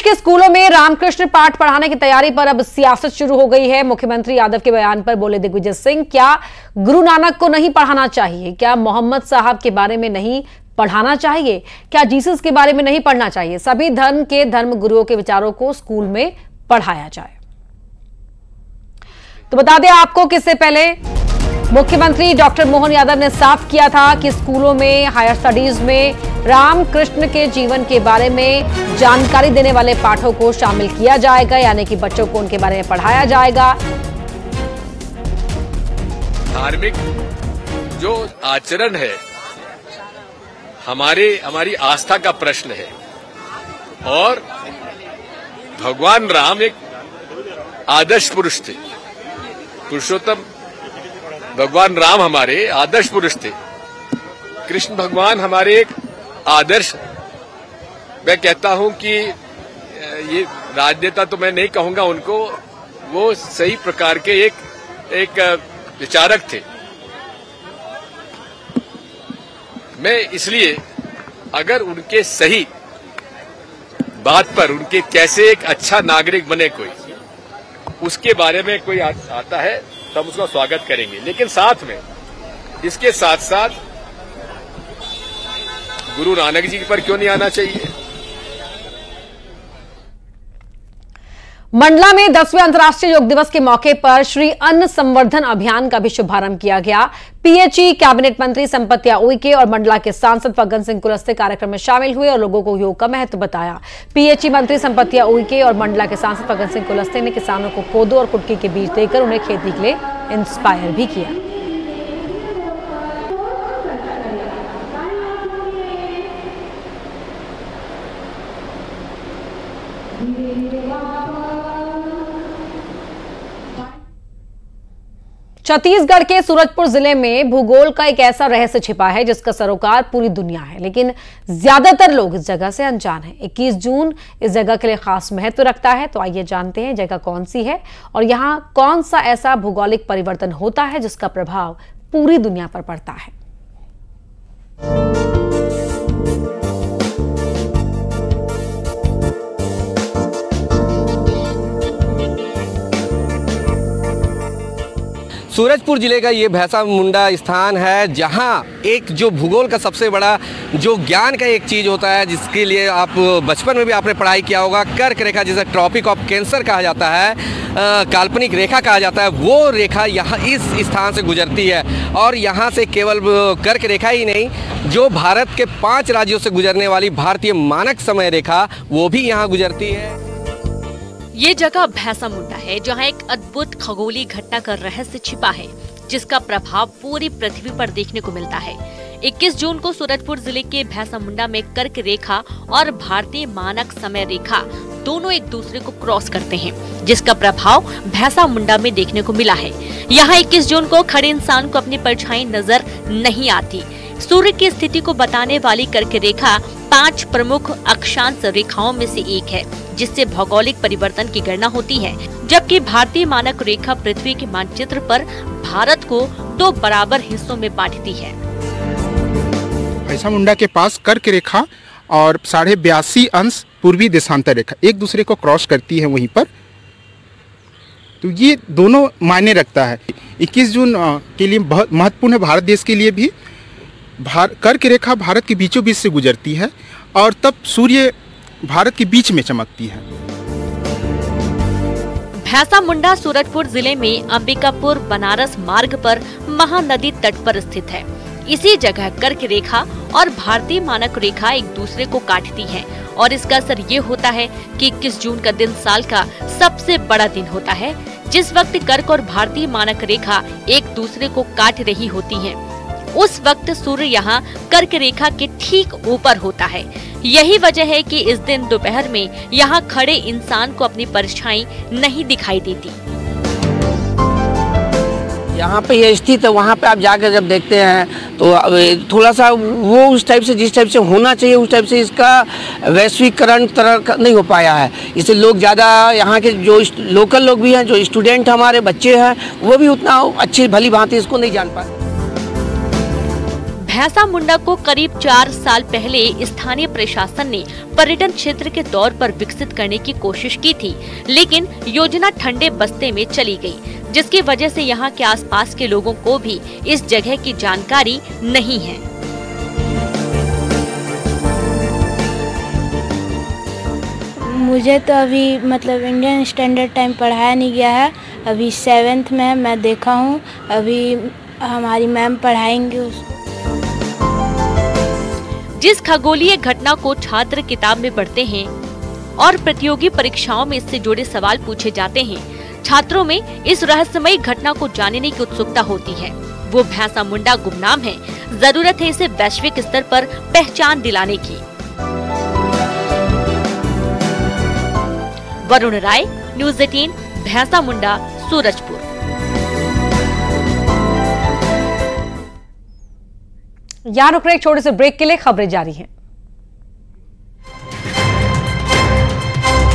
प्रदेश के स्कूलों में रामकृष्ण पाठ पढ़ाने की तैयारी पर अब सियासत शुरू हो गई है। मुख्यमंत्री यादव के बयान पर बोले दिग्विजय सिंह, क्या गुरु नानक को नहीं पढ़ाना चाहिए? क्या मोहम्मद साहब के बारे में नहीं पढ़ाना चाहिए? क्या जीसस के बारे में नहीं पढ़ना चाहिए? सभी धर्म के धर्म गुरुओं के विचारों को स्कूल में पढ़ाया जाए। तो बता दें आपको कि इससे पहले मुख्यमंत्री डॉक्टर मोहन यादव ने साफ किया था कि स्कूलों में हायर स्टडीज में रामकृष्ण के जीवन के बारे में जानकारी देने वाले पाठों को शामिल किया जाएगा, यानी कि बच्चों को उनके बारे में पढ़ाया जाएगा। धार्मिक जो आचरण है हमारी आस्था का प्रश्न है और भगवान राम एक आदर्श पुरुष थे। पुरुषोत्तम भगवान राम हमारे आदर्श पुरुष थे। कृष्ण भगवान हमारे एक आदर्श, मैं कहता हूं कि ये राजनेता तो मैं नहीं कहूंगा उनको, वो सही प्रकार के एक विचारक थे। मैं इसलिए अगर उनके सही बात पर उनके कैसे एक अच्छा नागरिक बने कोई, उसके बारे में कोई आता है तो हम उसका स्वागत करेंगे, लेकिन साथ में इसके साथ साथ गुरु नानक जी पर क्यों नहीं आना चाहिए? मंडला में 10वें अंतर्राष्ट्रीय योग दिवस के मौके पर श्री अन्न संवर्धन अभियान का भी शुभारंभ किया गया। पीएचई कैबिनेट मंत्री संपत्या उइके और मंडला के सांसद फग्गन सिंह कुलस्ते कार्यक्रम में शामिल हुए और लोगों को योग का महत्व बताया। पीएचई मंत्री संपत्या उइके और मंडला के सांसद फग्गन सिंह कुलस्ते ने किसानों को कोदो और कुटकी के बीज देकर उन्हें खेती के लिए इंस्पायर भी किया। छत्तीसगढ़ के सूरजपुर जिले में भूगोल का एक ऐसा रहस्य छिपा है जिसका सरोकार पूरी दुनिया है, लेकिन ज्यादातर लोग इस जगह से अनजान हैं। 21 जून इस जगह के लिए खास महत्व रखता है, तो आइए जानते हैं जगह कौन सी है और यहां कौन सा ऐसा भौगोलिक परिवर्तन होता है जिसका प्रभाव पूरी दुनिया पर पड़ता है। सूरजपुर जिले का ये भैंसा मुंडा स्थान है, जहाँ एक जो भूगोल का सबसे बड़ा जो ज्ञान का एक चीज़ होता है, जिसके लिए आप बचपन में भी आपने पढ़ाई किया होगा, कर्क रेखा जिसे ट्रॉपिक ऑफ कैंसर कहा जाता है, काल्पनिक रेखा कहा जाता है, वो रेखा यहाँ इस स्थान से गुजरती है। और यहाँ से केवल कर्क रेखा ही नहीं, जो भारत के 5 राज्यों से गुजरने वाली भारतीय मानक समय रेखा वो भी यहाँ गुजरती है। ये जगह भैंसा मुंडा है, जहाँ एक अद्भुत खगोलीय घटना का रहस्य छिपा है, जिसका प्रभाव पूरी पृथ्वी पर देखने को मिलता है। 21 जून को सूरजपुर जिले के भैंसा मुंडा में कर्क रेखा और भारतीय मानक समय रेखा दोनों एक दूसरे को क्रॉस करते हैं, जिसका प्रभाव भैंसा मुंडा में देखने को मिला है। यहाँ 21 जून को खड़े इंसान को अपनी परछाई नजर नहीं आती। सूर्य की स्थिति को बताने वाली कर्क रेखा 5 प्रमुख अक्षांश रेखाओं में से एक है, जिससे भौगोलिक परिवर्तन की गणना होती है, जबकि भारतीय मानक रेखा पृथ्वी के मानचित्र पर भारत को 2 बराबर हिस्सों में बांटती है। भैंसा मुंडा के पास कर्क रेखा और 82.5 अंश पूर्वी देशांतर रेखा एक दूसरे को क्रॉस करती है वहीं पर, तो ये दोनों मायने रखता है। 21 जून के लिए बहुत महत्वपूर्ण है भारत देश के लिए भी। कर्क रेखा भारत के बीचों बीच से गुजरती है और तब सूर्य भारत के बीच में चमकती है। भैंसा मुंडा सूरजपुर जिले में अंबिकापुर बनारस मार्ग पर महानदी तट पर स्थित है। इसी जगह कर्क रेखा और भारतीय मानक रेखा एक दूसरे को काटती हैं और इसका असर ये होता है कि 21 जून का दिन साल का सबसे बड़ा दिन होता है, जिस वक्त कर्क और भारतीय मानक रेखा एक दूसरे को काट रही होती हैं। उस वक्त सूर्य यहाँ कर्क रेखा के ठीक ऊपर होता है। यही वजह है कि इस दिन दोपहर में यहाँ खड़े इंसान को अपनी परछाई नहीं दिखाई देती। यहाँ पे ये स्थित है, वहाँ पे आप जाकर जब देखते हैं तो थोड़ा सा वो उस टाइप से जिस टाइप से होना चाहिए उस टाइप से इसका वैश्वीकरण तरह नहीं हो पाया है। इससे लोग ज़्यादा यहाँ के जो लोकल लोग भी हैं, जो स्टूडेंट हमारे बच्चे हैं, वो भी उतना अच्छी भली भांति इसको नहीं जान पाते। भैंसा मुंडा को करीब 4 साल पहले स्थानीय प्रशासन ने पर्यटन क्षेत्र के तौर पर विकसित करने की कोशिश की थी, लेकिन योजना ठंडे बस्ते में चली गई, जिसकी वजह से यहाँ के आसपास के लोगों को भी इस जगह की जानकारी नहीं है। मुझे तो अभी मतलब इंडियन स्टैंडर्ड टाइम पढ़ाया नहीं गया है, अभी 7th में मैं देखा हूँ, अभी हमारी मैम पढ़ाएंगे उसको। जिस खगोलीय घटना को छात्र किताब में पढ़ते हैं और प्रतियोगी परीक्षाओं में इससे जुड़े सवाल पूछे जाते हैं, छात्रों में इस रहस्यमयी घटना को जानने की उत्सुकता होती है। वो भैंसा मुंडा गुमनाम है, जरूरत है इसे वैश्विक स्तर पर पहचान दिलाने की। वरुण राय, न्यूज़ 18, भैंसा मुंडा, सूरजपुर। यहाँ रुक रहे एक छोटे से ब्रेक के लिए, खबरें जारी हैं।